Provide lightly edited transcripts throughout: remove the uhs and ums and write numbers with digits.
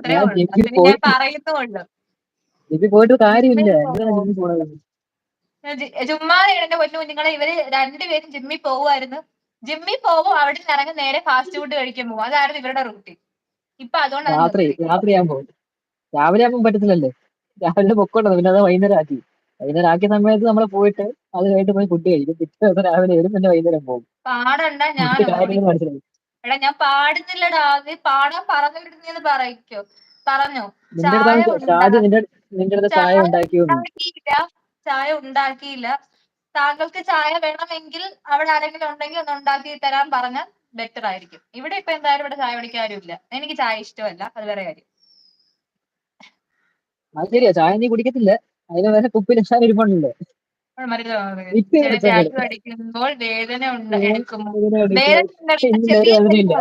അത്രേ ഞാൻ ഉള്ളൂ. ജിമ്മിൽ അതിന് ഞാൻ പോയിട്ട് പറയുന്നുള്ളൂ. ജിമ്മിൽ പോയിട്ട് കാര്യമില്ല. ജിമ്മിൽ എന്തിനാ പോവോ? ജിമ്മിൽ പോണത്? ചുമ്മാതെ എന്റെ പൊന്നു കുഞ്ഞുങ്ങളെ, ഇവര് രണ്ടുപേരും ജിമ്മിൽ പോവുമായിരുന്നു. ജിമ്മിൽ പോവും, അവിടെ നിന്ന് ഇറങ്ങി നേരെ ഫാസ്റ്റ് ഫുഡ് കഴിക്കാൻ പോകും. അതായിരുന്നു ഇവരുടെ റൂട്ടീൻ. ഇപ്പൊ അതുകൊണ്ട് അത് നിർത്തി. രാത്രിയാകുമ്പോ രാവിലെ ആകുമ്പോൾ പറ്റത്തില്ലല്ലോ. രാവിലെ പൊക്കോണ്ടത്, പിന്നെ അത് വൈകുന്നേരം ആക്കി. വൈകുന്നേരം ആക്കിയ സമയത്ത് നമ്മൾ പോയിട്ട് അത് കഴിഞ്ഞിട്ട് പോയി ഫുഡ് കഴിക്കും. പിറ്റേ ദിവസം രാവിലെ വരും, പിന്നെ വൈകുന്നേരം പോകും. പാടണ്ട, ഞാൻ എന്നിട്ട് കാര്യങ്ങൾ ഓടിക്കും. മനസ്സിലായി. എടാ ഞാൻ പാടുന്നില്ലടാ, നീ പാടാൻ പറഞ്ഞിരുന്നെന്ന് പറയിക്കോ. പറഞ്ഞോ. നിന്റെ ചായ അടുത്ത് ഷാജി നിന്റെ അടുത്ത് ചായ ഉണ്ടാക്കിയോന്ന്. ഉണ്ടാക്കിയില്ല, ചായ ഉണ്ടാക്കിയില്ല. താങ്കൾക്ക് ചായ വേണമെങ്കിൽ അവിടെ ആരെങ്കിലും ഉണ്ടെങ്കിൽ ഒന്ന് ഉണ്ടാക്കി തരാൻ പറഞ്ഞാൽ ബെറ്റർ ആയിരിക്കും. ഇവിടെ ഇപ്പൊ എന്തായാലും ഇവിടെ ചായ കുടിക്കാരുമില്ല. എനിക്ക് ചായ ഇഷ്ടമല്ല, അത് വേറെ കാര്യം. അത് ശരിയാ, ചായ നീ കുടിക്കത്തില്ല. അതിന് വേറെ കുപ്പിയിൽ ചായ ഇരിപ്പുണ്ടല്ലോ. ടാറ്റു അടിക്കുമ്പോൾ വേദന എടുക്കുമോ? വേദനയില്ല.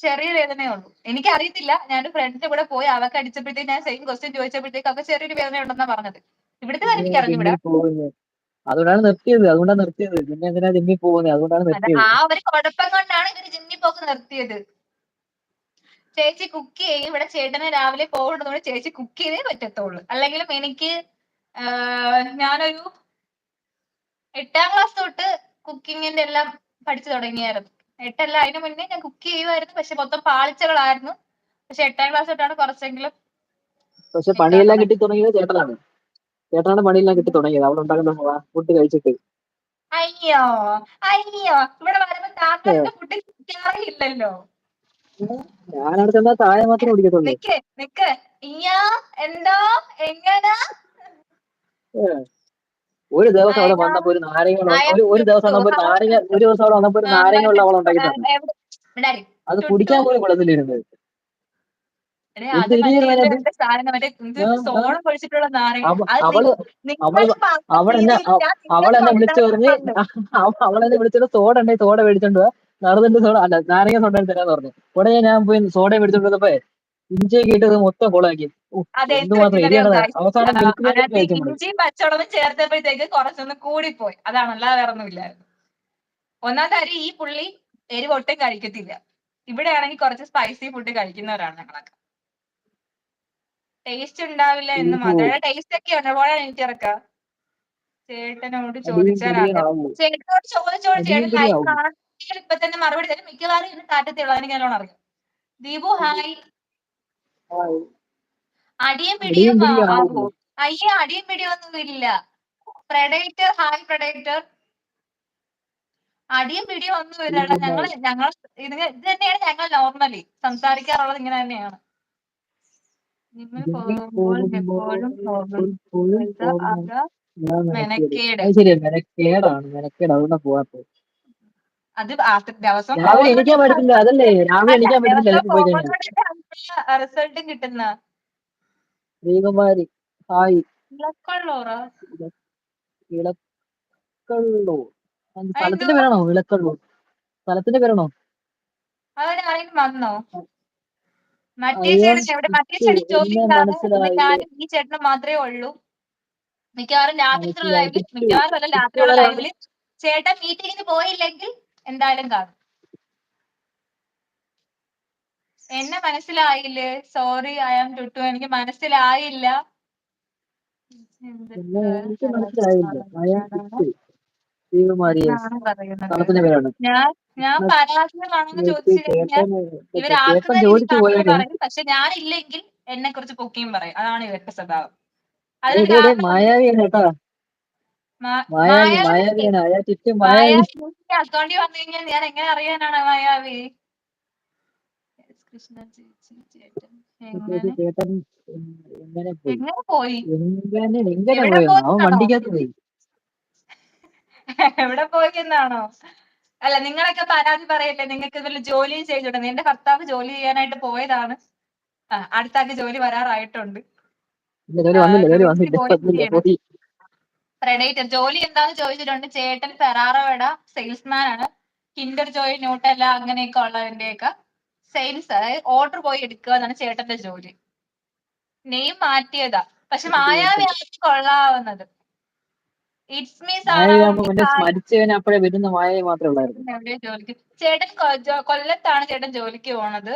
ചെറിയ വേദനയേ ഉള്ളൂ. എനിക്ക് അറിയത്തില്ല. ഞാനൊരു ഫ്രണ്ടിന്റെ കൂടെ പോയി, അവർക്ക് അടിച്ചപ്പോഴത്തേക്ക് ഞാൻ സെയിം ക്വസ്റ്റ്യൻ ചോദിച്ചപ്പോഴത്തേക്ക് അവർക്ക് ചെറിയൊരു വേദന ഉണ്ടെന്നാ പറഞ്ഞത്. ഇവിടുത്തെ കാര്യം എനിക്ക് അറിഞ്ഞൂടാ. അതുകൊണ്ടാണ് നിർത്തിയത്. പിന്നെ എന്തിനാ ജിമ്മിൽ പോകുന്നത്? അതുകൊണ്ടാണ് നിർത്തിയത്. ആ ഒരു കുഴപ്പം കൊണ്ടാണ് ഇവര് ജിമ്മിൽ പോക്ക് നിർത്തിയത്. ചേച്ചി കുക്ക് ചെയ്യും. ഇവിടെ ചേട്ടന് രാവിലെ പോകേണ്ടതുകൊണ്ട് ചേച്ചി കുക്ക് ചെയ്തേ പറ്റത്തുള്ളൂ. അല്ലെങ്കിലും എനിക്ക് ഞാനൊരു 8ാം ക്ലാസ് തൊട്ട് കുക്കിങ്ങിന്റെ എല്ലാം പഠിച്ചു തുടങ്ങിയായിരുന്നു. 8അല്ല, അതിന് മുന്നേ ഞാൻ കുക്ക് ചെയ്യുമായിരുന്നു. പക്ഷെ മൊത്തം പാളിച്ചകളായിരുന്നു. പക്ഷെ 8ാം ക്ലാസ് തൊട്ടാണ് കുറച്ചെങ്കിലും. പക്ഷെ പണിയെല്ലാം കിട്ടി തുടങ്ങിയത് ചേട്ടനാണ് പണിയെല്ലാം കിട്ടി തുടങ്ങിയത്. അവിടെ ഉണ്ടാക്കുന്ന ഫുഡ് കഴിച്ചിട്ട്. അയ്യോ ഇവിടെ വരുമ്പോ താങ്കളുടെ ഫുഡ് കിട്ടാറില്ലല്ലോ. ഞാനവിടെ ചെന്നാ ചായ മാത്രമേ കുടിക്കത്തുള്ളൂ. നിക്ക് ഇയ്യാ, എന്തോ എങ്ങനെ ഒരു ദിവസം അവിടെ വന്നപ്പോ ഒരു ദിവസം അവിടെ വന്നപ്പോ ഒരു നാരങ്ങ വെള്ളം അവൾ ഉണ്ടാക്കി തന്നെ. അത് കുടിക്കാൻ പോലും കൊള്ളത്തില്ലായിരുന്നു. സോഡ ഒഴിച്ചിട്ടുള്ള നാരങ്ങ. അവളെന്നെ വിളിച്ചിട്ട് സോഡ ഉണ്ടെങ്കിൽ സോഡ മേടിച്ചോണ്ട് പോവാ, നടന്നിട്ട് സോഡ അല്ല നാരങ്ങ സോഡ തരാന്ന് പറഞ്ഞു. ഉടനെ ഞാൻ പോയി സോഡ മേടിച്ചോണ്ട് വന്നപ്പോ ഇഞ്ചിയൊക്കെ ഇട്ടത് മൊത്തം കൊളാക്കി. എന്തുമാത്രം എരിയാണത്. അവസാനം ഇഞ്ചിയും പച്ചവളവും ചേർത്തപ്പോഴത്തേക്ക് കുറച്ചൊന്ന് കൂടിപ്പോയി. അതാണ്, അല്ലാതെ വേറെ ഒന്നുമില്ലായിരുന്നു. ഒന്നാമത്തെ കാര്യം, ഈ പുള്ളി എരിവ് ഒട്ടും കഴിക്കത്തില്ല. ഇവിടെ ആണെങ്കിൽ കുറച്ച് സ്പൈസി ഫുഡ് കഴിക്കുന്നവരാണ് ഞങ്ങളൊക്കെ. ടേസ്റ്റ് ഉണ്ടാവില്ല എന്ന് മാത്രമേ. ടേസ്റ്റ് ഒക്കെ ഉണ്ട്. പോയാൽ എനിക്കിറക്കാം. ചേട്ടനോട് ചോദിച്ചാൽ ചേട്ടനോട് ചേട്ടൻ ലൈവ് കാണാൻ ഇപ്പൊ തന്നെ മറുപടി തരും. മിക്കവാറും ഇന്ന് താറ്റത്തുള്ള എനിക്ക് നല്ലോണം അറിയാം. ദീപു ഹായ്. അടിയും പിടിയും ആവോ? അയ്യ, അടിയും പിടിയും ഒന്നും ഇല്ല. Predator hi. പ്രഡേറ്റർ അടിയും പിടിയും ഒന്നും ഇല്ല. ഞങ്ങൾ ഇത് തന്നെയാണ് ഞങ്ങൾ നോർമലി സംസാരിക്കാറുള്ളത്. ഇങ്ങനെ തന്നെയാണ്. പോകുമ്പോൾ എപ്പോഴും മെനക്കേട്. അതുകൊണ്ടാ പോവാത്തത്. അത് ദിവസം രാവിലെ എണീക്കാൻ പറ്റത്തില്ല. അതല്ലേ രാവിലെ എണീക്കാൻ പറ്റത്തില്ല. പോയി കഴിഞ്ഞാൽ റിസൾട്ടും കിട്ടുന്ന ശ്രീകുമാരി ഹായ്. ഇളക്കള്ളൂറാ? ഇളക്കള്ളൂർ സ്ഥലത്തിന്റെ പേരാണോ? ഇളക്കള്ളൂർ സ്ഥലത്തിന്റെ പേരാണോ? അവനാരെങ്കിലും വന്നോ? മറ്റേ ചേട്ടൻ എവിടെ? മറ്റേ ചേട്ടൻ ജോലിക്കാണ്. പിന്നെ ഞാനും ഈ ചേട്ടനും മാത്രമേ ഉള്ളൂ. മിക്കവാറും രാത്രിയുള്ള ലൈവില്, മിക്കവാറും അല്ല രാത്രിയുള്ള ലൈവില് ചേട്ടൻ മീറ്റിങ്ങിന് പോയില്ലെങ്കിൽ എന്തായാലും കാണും. എന്നെ മനസ്സിലായില്ലേ? സോറി, ഐ ആം ടുട്ടു. എനിക്ക് മനസ്സിലായില്ല. ഞാൻ പരാജയമാണെന്ന് ചോദിച്ചു കഴിഞ്ഞാൽ ഇവരാക്കുന്നത് പറയും. പക്ഷെ ഞാനില്ലെങ്കിൽ എന്നെ കുറിച്ച് പൊക്കിയും പറയും. അതാണ് ഇവരുടെ സ്വഭാവം. അതിന് അക്കൗണ്ടിൽ വന്നു കഴിഞ്ഞാൽ ഞാൻ എങ്ങനെ അറിയാനാണ് മായാവി? എങ്ങനെ പോയി? എവിടെ പോയിന്നാണോ? അല്ല, നിങ്ങളൊക്കെ പരാതി പറയല്ലേ? നിങ്ങൾക്ക് ഇതിൽ ജോലി ചെയ്തോട്ടെ. എന്റെ ഭർത്താവ് ജോലി ചെയ്യാനായിട്ട് പോയതാണ്. അടുത്ത ആൾക്ക് ജോലി വരാറായിട്ടുണ്ട്. പ്രഡേറ്റർ ജോലി എന്താന്ന് ചോദിച്ചിട്ടുണ്ട്. ചേട്ടൻ ഫെറാറോയുടെ സെയിൽസ്മാൻ ആണ്. കിൻഡർ ജോയ്, ന്യൂട്ടല്ല അങ്ങനെയൊക്കെ ഉള്ളതിന്റെയൊക്കെ സെയിൽസ്, അതായത് ഓർഡർ പോയി എടുക്കുക എന്നാണ് ചേട്ടന്റെ ജോലി. നെയിം മാറ്റിയതാ. പക്ഷെ മായാവി ആക്കി കൊള്ളാവുന്നത്. ഇറ്റ്സ് മീ അപ്പോഴേ വരുന്ന മായ മാത്രമേ ഉള്ളായിരുന്നു. ജോലിക്ക് ചേട്ടൻ കൊല്ലത്താണ് ചേട്ടൻ ജോലിക്ക് പോണത്.